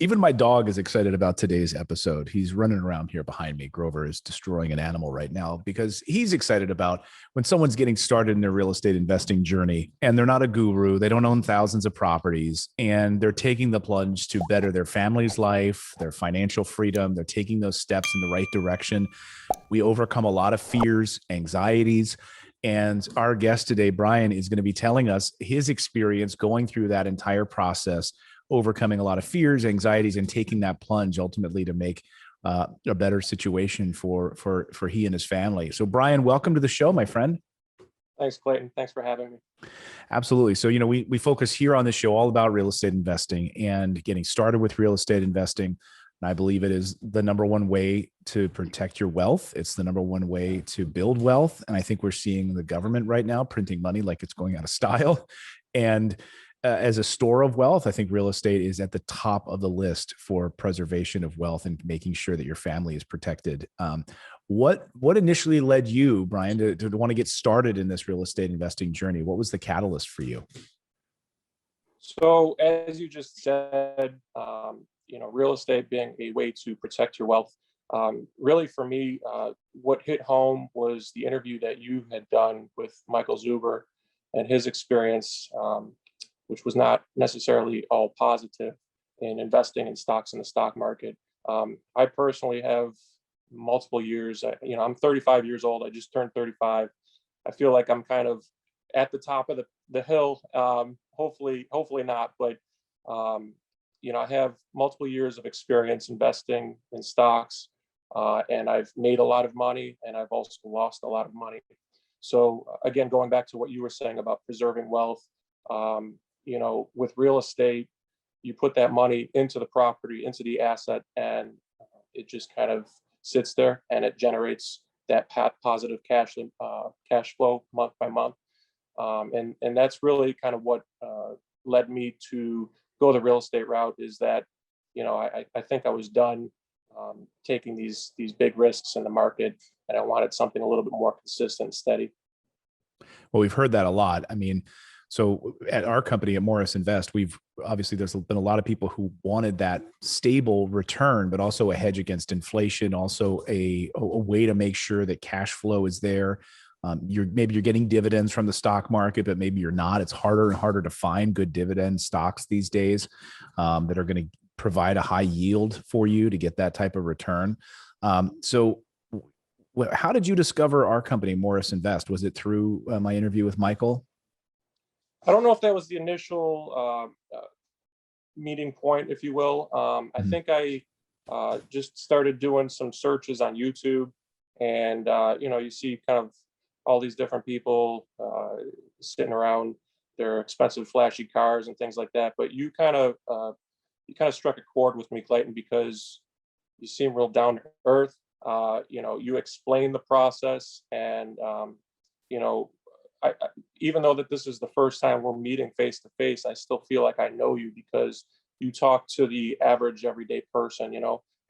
Even my dog is excited about today's episode. He's running around here behind me. Grover is destroying an animal right now because he's excited about when someone's getting started in their real estate investing journey and they're not a guru, they don't own thousands of properties, and they're taking the plunge to better their family's life, their financial freedom. They're taking those steps in the right direction. We overcome a lot of fears, anxieties. And our guest today, Bryan, is going to be telling us his experience going through that entire process, overcoming a lot of fears, anxieties, and taking that plunge ultimately to make a better situation for he and his family. So, Bryan, welcome to the show, my friend. Thanks, Clayton. Thanks for having me. Absolutely. So, we focus here on the show all about real estate investing and getting started with real estate investing. And I believe it is the number one way to protect your wealth. It's the number one way to build wealth. And I think we're seeing the government right now printing money like it's going out of style. And as a store of wealth, I think real estate is at the top of the list for preservation of wealth and making sure that your family is protected. What initially led you, Bryan, to want to get started in this real estate investing journey? What was the catalyst for you? So, as you just said, real estate being a way to protect your wealth. Really, for me, what hit home was the interview that you had done with Michael Zuber and his experience, which was not necessarily all positive in investing in stocks in the stock market. I personally have multiple years. I'm 35 years old. I just turned 35. I feel like I'm kind of at the top of the hill. Hopefully not, but I have multiple years of experience investing in stocks, and I've made a lot of money, and I've also lost a lot of money. So again, going back to what you were saying about preserving wealth, with real estate, you put that money into the property, into the asset, and it just kind of sits there and it generates that positive cash flow month by month. And that's really kind of what led me to go the real estate route, is that, I think I was done taking these big risks in the market, and I wanted something a little bit more consistent and steady. Well, we've heard that a lot. I mean, so at our company at Morris Invest, there's been a lot of people who wanted that stable return, but also a hedge against inflation, also a way to make sure that cash flow is there. Maybe you're getting dividends from the stock market, but maybe you're not. It's harder and harder to find good dividend stocks these days that are going to provide a high yield for you to get that type of return. So how did you discover our company, Morris Invest? Was it through my interview with Michael? I don't know if that was the initial meeting point, if you will. I think I just started doing some searches on YouTube, and you see kind of all these different people sitting around their expensive, flashy cars and things like that. But you kind of struck a chord with me, Clayton, because you seem real down to earth. You explain the process, and I, even though that this is the first time we're meeting face to face, I still feel like I know you, because you talk to the average everyday person,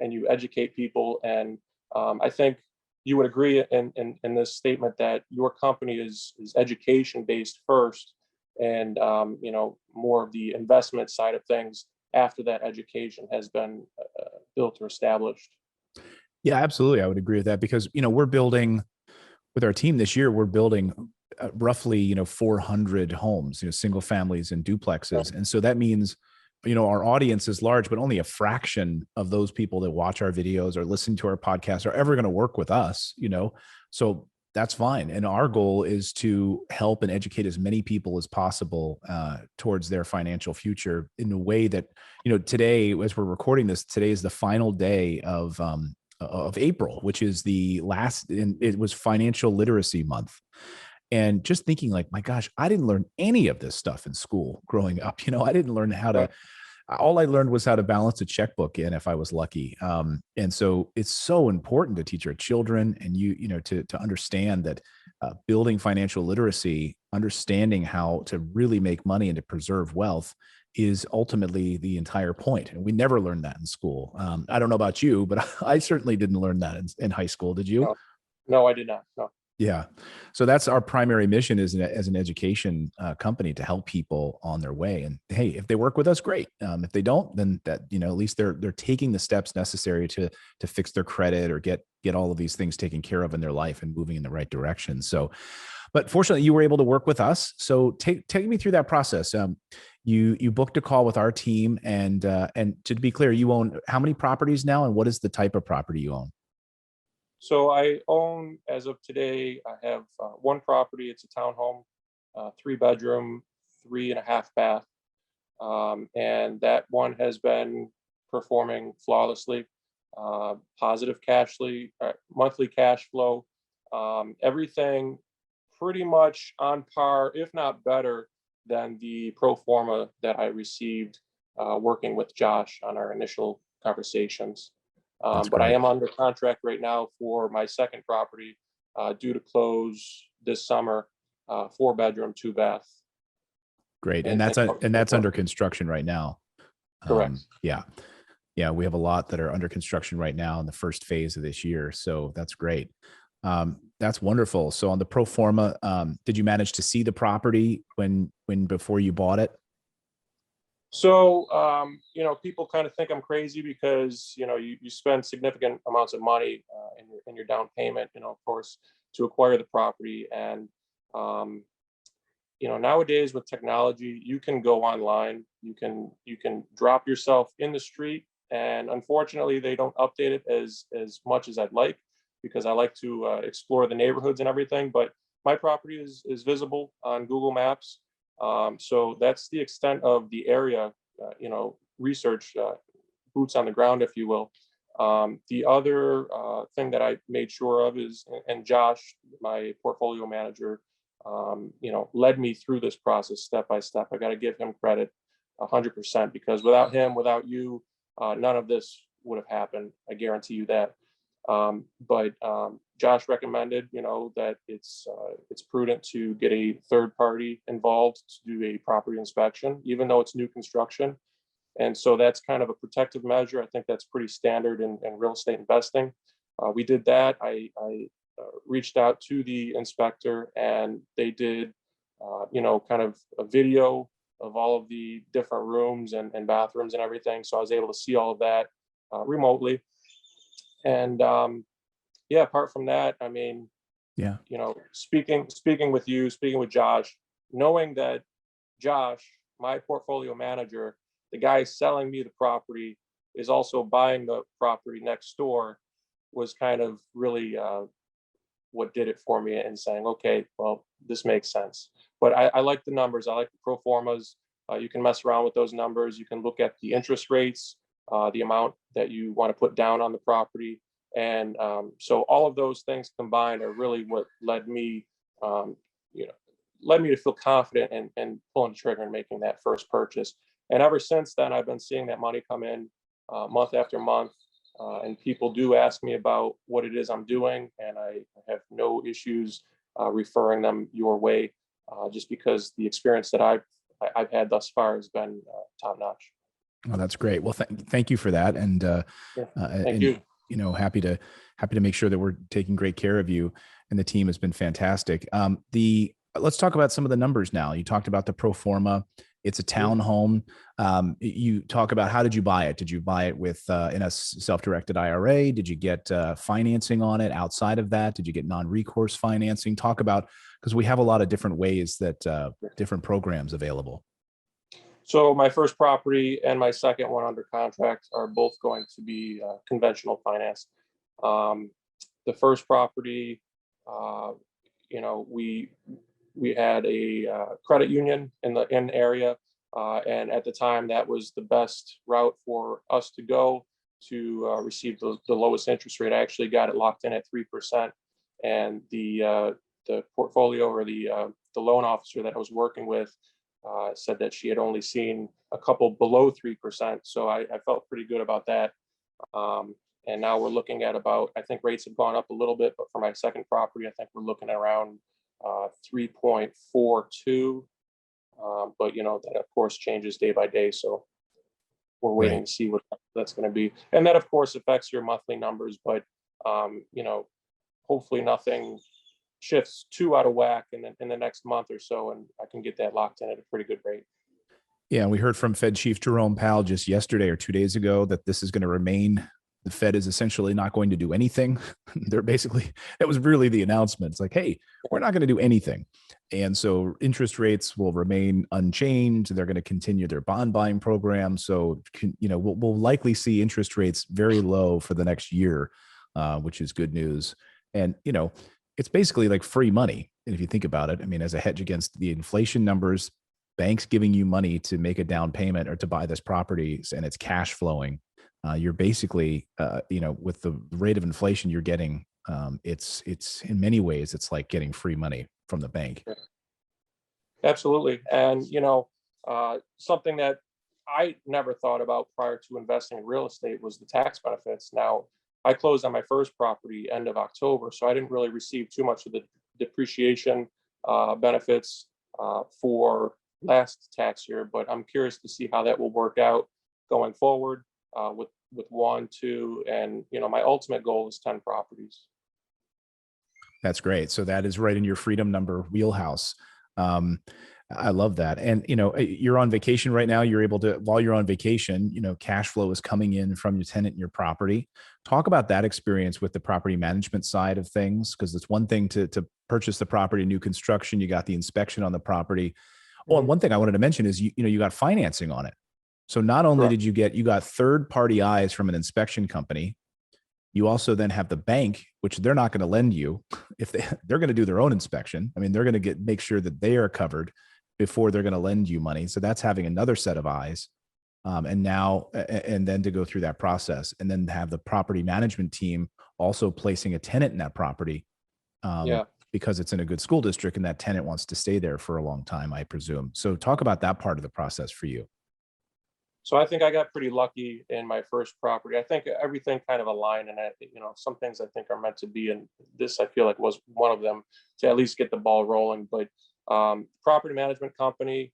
and you educate people. And I think you would agree in this statement that your company is education based first, and more of the investment side of things after that education has been built or established. Yeah, absolutely. I would agree with that, because, we're building with our team this year, we're building roughly, 400 homes, single families and duplexes. And so that means, our audience is large, but only a fraction of those people that watch our videos or listen to our podcast are ever going to work with us, so that's fine. And our goal is to help and educate as many people as possible towards their financial future in a way that, today, as we're recording this, today is the final day of April, which is the last, and it was Financial Literacy Month. And just thinking like, my gosh, I didn't learn any of this stuff in school growing up. I didn't learn all I learned was how to balance a checkbook in, if I was lucky. And so it's so important to teach our children and to understand that building financial literacy, understanding how to really make money and to preserve wealth is ultimately the entire point. And we never learned that in school. I don't know about you, but I certainly didn't learn that in high school. Did you? No, I did not. No. Yeah. So that's our primary mission as an education company, to help people on their way. And hey, if they work with us, great. If they don't, then that, you know, at least they're taking the steps necessary to fix their credit or get all of these things taken care of in their life and moving in the right direction. So, but fortunately, you were able to work with us. So take me through that process. You booked a call with our team, and to be clear, you own how many properties now, and what is the type of property you own? So I own, as of today, I have one property. It's a townhome, 3 bedroom, 3.5 bath. And that one has been performing flawlessly, positive monthly cash flow, everything pretty much on par, if not better, than the pro forma that I received working with Josh on our initial conversations. That's But I great. am under contract right now for my second property, due to close this summer, 4 bedroom, 2 bath. Great. And And, that's and and that's under construction right now. correct. Yeah. Yeah. We have a lot that are under construction right now in the first phase of this year. So that's great. That's wonderful. So on the pro forma, did you manage to see the property when before you bought it? So, people kind of think I'm crazy because, you spend significant amounts of money in your down payment, of course, to acquire the property. And, nowadays with technology, you can go online, you can drop yourself in the street. And unfortunately, they don't update it as much as I'd like, because I like to explore the neighborhoods and everything. But my property is visible on Google Maps. So that's the extent of the area, research, boots on the ground, if you will. The other thing that I made sure of is, and Josh, my portfolio manager, led me through this process step by step. I got to give him credit 100%, because without him, without you, none of this would have happened. I guarantee you that. But Josh recommended, that it's prudent to get a third party involved to do a property inspection, even though it's new construction. And so that's kind of a protective measure. I think that's pretty standard in real estate investing. We did that. I reached out to the inspector, and they did, kind of a video of all of the different rooms and bathrooms and everything. So I was able to see all of that remotely. And yeah, apart from that, I mean, Yeah. speaking with you, speaking with Josh, knowing that Josh, my portfolio manager, the guy selling me the property, is also buying the property next door, was kind of really what did it for me, and saying, okay, well, this makes sense. But I like the numbers. I like the pro formas. You can mess around with those numbers. You can look at the interest rates, the amount that you want to put down on the property. And so all of those things combined are really what led me, you know, led me to feel confident and pulling the trigger and making that first purchase. And ever since then, I've been seeing that money come in month after month. And people do ask me about what it is I'm doing, and I have no issues referring them your way, just because the experience that I've had thus far has been top notch. Well, that's great. Well, thank you for that. Yeah, thank And, you. happy to make sure that we're taking great care of you, and the team has been fantastic. Let's talk about some of the numbers now. You talked about the pro forma. It's a Mhm. townhome. You talk about, how did you buy it? Did you buy it with in a self-directed IRA? Did you get financing on it outside of that? Did you get non-recourse financing? Talk about, because we have a lot of different ways that different programs available. So my first property and my second one under contract are both going to be conventional finance. Um, the first property, uh, we had a credit union in the area, and at the time that was the best route for us to go to receive the lowest interest rate. I actually got it locked in at 3%, and the portfolio, or the loan officer that I was working with, said that she had only seen a couple below 3%. So I felt pretty good about that. And now we're looking at about, I think rates have gone up a little bit, but for my second property, I think we're looking at around 3.42. But that of course changes day by day. So we're waiting Right. to see what that's going to be. And that of course affects your monthly numbers, but hopefully nothing shifts too out of whack in the next month or so, and I can get that locked in at a pretty good rate. Yeah, we heard from Fed Chief Jerome Powell just yesterday or 2 days ago that this is going to remain. The Fed is essentially not going to do anything. They're basically, that was really the announcement. It's like, hey, we're not going to do anything. And so interest rates will remain unchanged. They're going to continue their bond buying program. So, we'll likely see interest rates very low for the next year, which is good news. And, it's basically like free money. And if you think about it, I mean, as a hedge against the inflation numbers, banks giving you money to make a down payment or to buy this property and it's cash flowing, you're basically, with the rate of inflation you're getting, it's in many ways, it's like getting free money from the bank. Absolutely. And, something that I never thought about prior to investing in real estate was the tax benefits. Now, I closed on my first property end of October, so I didn't really receive too much of the depreciation benefits for last tax year, but I'm curious to see how that will work out going forward with 1, 2, and my ultimate goal is 10 properties. That's great. So that is right in your freedom number wheelhouse. I love that. And, you're on vacation right now. You're able to, while you're on vacation, cash flow is coming in from your tenant and your property. Talk about that experience with the property management side of things, because it's one thing to purchase the property, new construction, you got the inspection on the property. Well, and one thing I wanted to mention is, you got financing on it. So not only Correct. did you got third party eyes from an inspection company, you also then have the bank, which they're not going to lend you if they're going to do their own inspection. I mean, they're going to make sure that they are covered before they're going to lend you money. So that's having another set of eyes. And then to go through that process and then have the property management team also placing a tenant in that property. Yeah. Because it's in a good school district and that tenant wants to stay there for a long time, I presume. So talk about that part of the process for you. So I think I got pretty lucky in my first property. I think everything kind of aligned, and some things I think are meant to be, and this I feel like was one of them to at least get the ball rolling. But property management company,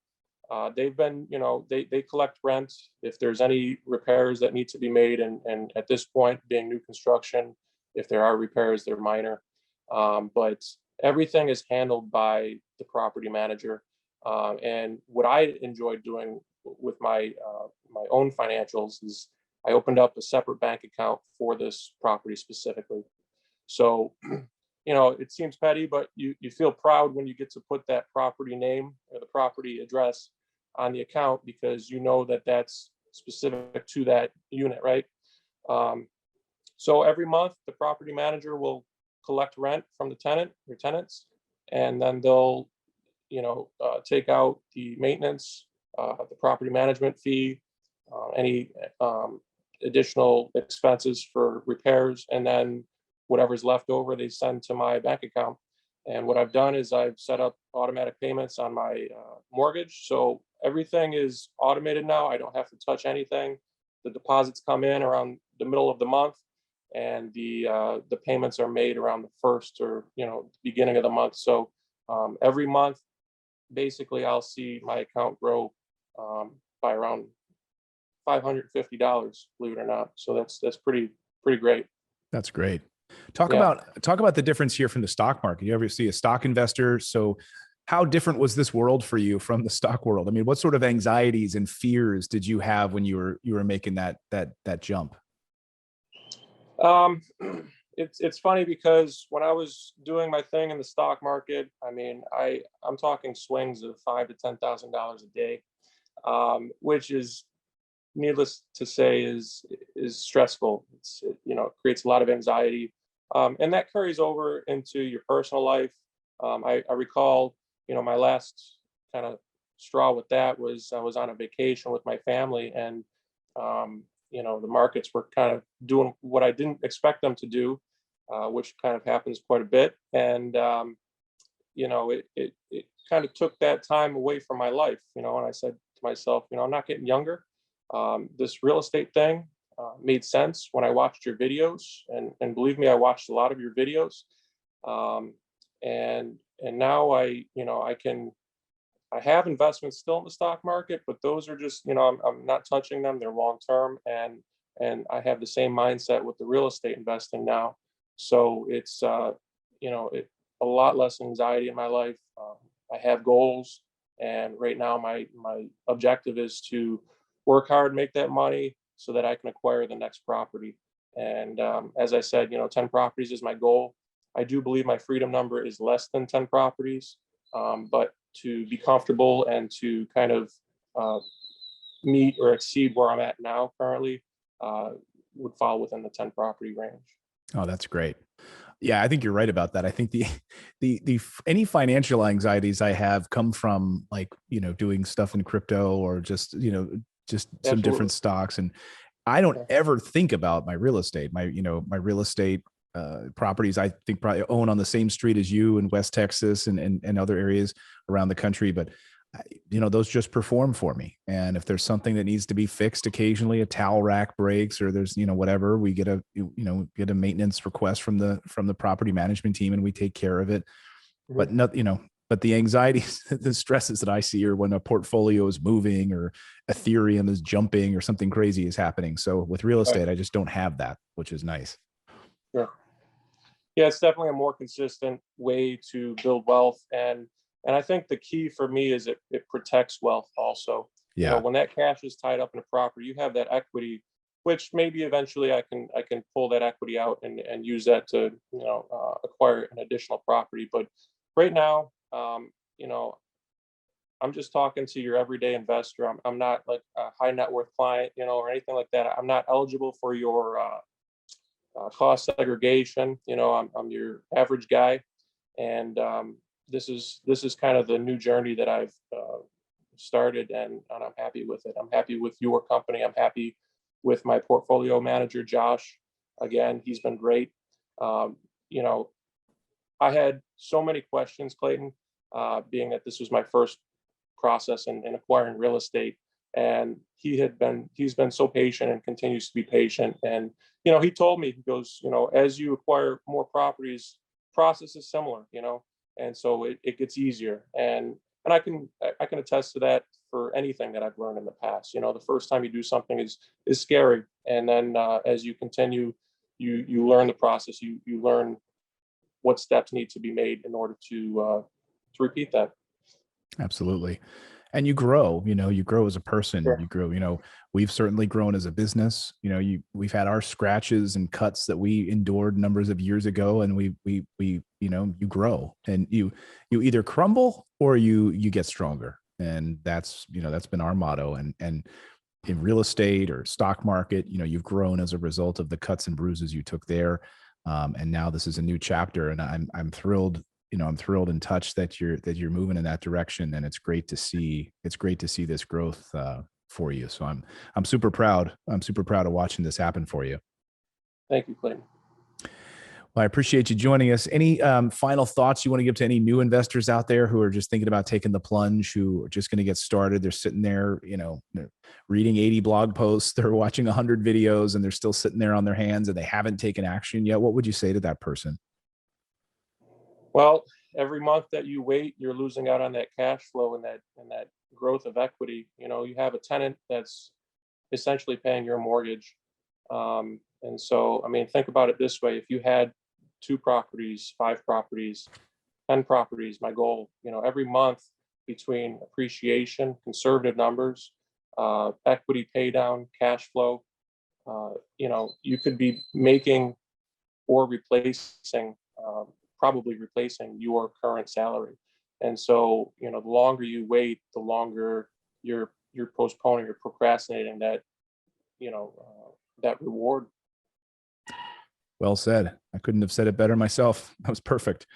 they've been, they collect rent if there's any repairs that need to be made, and at this point, being new construction, if there are repairs, they're minor. But everything is handled by the property manager. And what I enjoyed doing with my own financials is I opened up a separate bank account for this property specifically. So, it seems petty, but you feel proud when you get to put that property name or the property address on the account, because you know that that's specific to that unit, right? So every month the property manager will collect rent from the tenants, and then they'll take out the maintenance, the property management fee, any additional expenses for repairs, and then whatever's left over they send to my bank account. And what I've done is I've set up automatic payments on my mortgage, so everything is automated now. I don't have to touch anything. The deposits come in around the middle of the month, and the payments are made around the first or beginning of the month. So every month, basically, I'll see my account grow by around $550, believe it or not. So that's pretty great. That's great. Talk Yeah. about the difference here from the stock market. You ever see a stock investor? So how different was this world for you from the stock world? I mean, what sort of anxieties and fears did you have when you were making that jump? It's funny because when I was doing my thing in the stock market, I mean, I'm talking swings of $5,000 to $10,000 a day, which is, needless to say, is stressful. It creates a lot of anxiety, and that carries over into your personal life. I recall, my last kind of straw with that was I was on a vacation with my family, and the markets were kind of doing what I didn't expect them to do, which kind of happens quite a bit. And it kind of took that time away from my life, and I said to myself, I'm not getting younger. This real estate thing made sense when I watched your videos, and believe me, I watched a lot of your videos. And now I have investments still in the stock market, but those are just, I'm not touching them. They're long term, and I have the same mindset with the real estate investing now. So it's a lot less anxiety in my life. I have goals, and right now my objective is to work hard, make that money, so that I can acquire the next property. And as I said, 10 properties is my goal. I do believe my freedom number is less than 10 properties, but to be comfortable and to kind of uh, meet or exceed where I'm at now currently, uh, would fall within the 10 property range. Oh, that's great. Yeah, I think you're right about that. I think any financial anxieties I have come from, like, doing stuff in crypto, or just, just some Absolutely. different stocks. And I don't Yeah. ever think about my real estate. My real estate properties, I think, probably own on the same street as you in West Texas and other areas around the country. But those just perform for me. And if there's something that needs to be fixed occasionally, a towel rack breaks, or there's, whatever, we get a maintenance request from the property management team, and we take care of it. Mhm. But not, but the anxieties, the stresses that I see are when a portfolio is moving, or Ethereum is jumping, or something crazy is happening. So with real Right. estate, I just don't have that, which is nice. Sure. Yeah, it's definitely a more consistent way to build wealth. And I think the key for me is it protects wealth also. Yeah, When that cash is tied up in a property, you have that equity, which maybe eventually I can pull that equity out and use that to acquire an additional property. But right now, I'm just talking to your everyday investor. I'm not like a high net worth client, or anything like that. I'm not eligible for your cost segregation. I'm your average guy, and this is kind of the new journey that I've started, and I'm happy with it. I'm happy with your company. I'm happy with my portfolio manager, Josh. Again, he's been great. Um, you know, I had so many questions, Clayton, being that this was my first process in acquiring real estate. And he's been so patient and continues to be patient. And, he told me, he goes, as you acquire more properties, process is similar, and so it gets easier. And I can attest to that for anything that I've learned in the past. The first time you do something is scary. And then as you continue, you learn the process, you learn what steps need to be made in order to repeat that. absolutely. And you grow as a person. Sure. You grow, we've certainly grown as a business. We've had our scratches and cuts that we endured numbers of years ago, and you grow, and you either crumble or you get stronger. And that's been our motto. And in real estate or stock market, you've grown as a result of the cuts and bruises you took there. And now this is a new chapter, and I'm thrilled. I'm thrilled and touched that you're moving in that direction, and it's great to see. It's great to see this growth for you. So I'm super proud. I'm super proud of watching this happen for you. Thank you, Clayton. Well, I appreciate you joining us. Any final thoughts you want to give to any new investors out there who are just thinking about taking the plunge, who are just going to get started? They're sitting there, they're reading 80 blog posts, they're watching 100 videos, and they're still sitting there on their hands, and they haven't taken action yet. What would you say to that person? Well, every month that you wait, you're losing out on that cash flow and that growth of equity. You have a tenant that's essentially paying your mortgage. And so, I mean, think about it this way: if you had two properties, five properties, 10 properties, my goal, every month between appreciation, conservative numbers, equity pay down, cash flow, you could be making or replacing, probably replacing your current salary. And so, the longer you wait, the longer you're postponing or procrastinating that reward. Well said. I couldn't have said it better myself. That was perfect.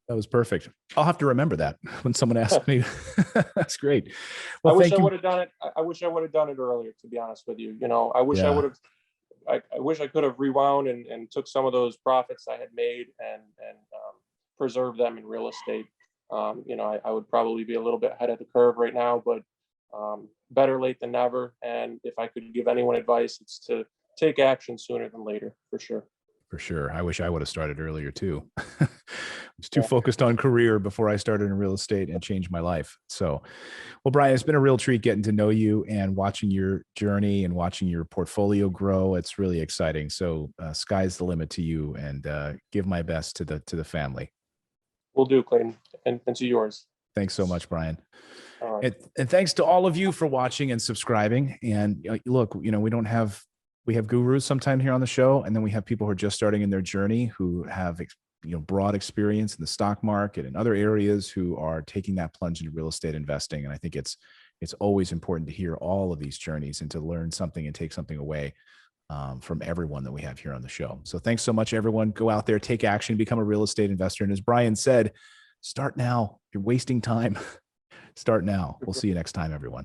That was perfect. I'll have to remember that when someone asks me. That's great. I Well, wish thank I you. would have done it. I wish I would have done it earlier, to be honest with you. I wish I Yeah. would have. I wish I could have rewound and took some of those profits I had made and preserved them in real estate. I would probably be a little bit ahead of the curve right now, but better late than never. And if I could give anyone advice, it's to take action sooner than later, for sure. For sure. I wish I would have started earlier too. I was too Yeah. focused on career before I started in real estate and changed my life. So, well, Bryan, it's been a real treat getting to know you and watching your journey and watching your portfolio grow. It's really exciting. So, sky's the limit to you, and give my best to the family. Will do, Clayton, and to yours. Thanks so much, Bryan. All right. And thanks to all of you for watching and subscribing. And look, we have gurus sometime here on the show, and then we have people who are just starting in their journey who have broad experience in the stock market and other areas who are taking that plunge into real estate investing. And I think it's always important to hear all of these journeys and to learn something and take something away from everyone that we have here on the show. So thanks so much, everyone. Go out there, take action, become a real estate investor. And as Bryan said, start now. You're wasting time. Start now. We'll see you next time, everyone.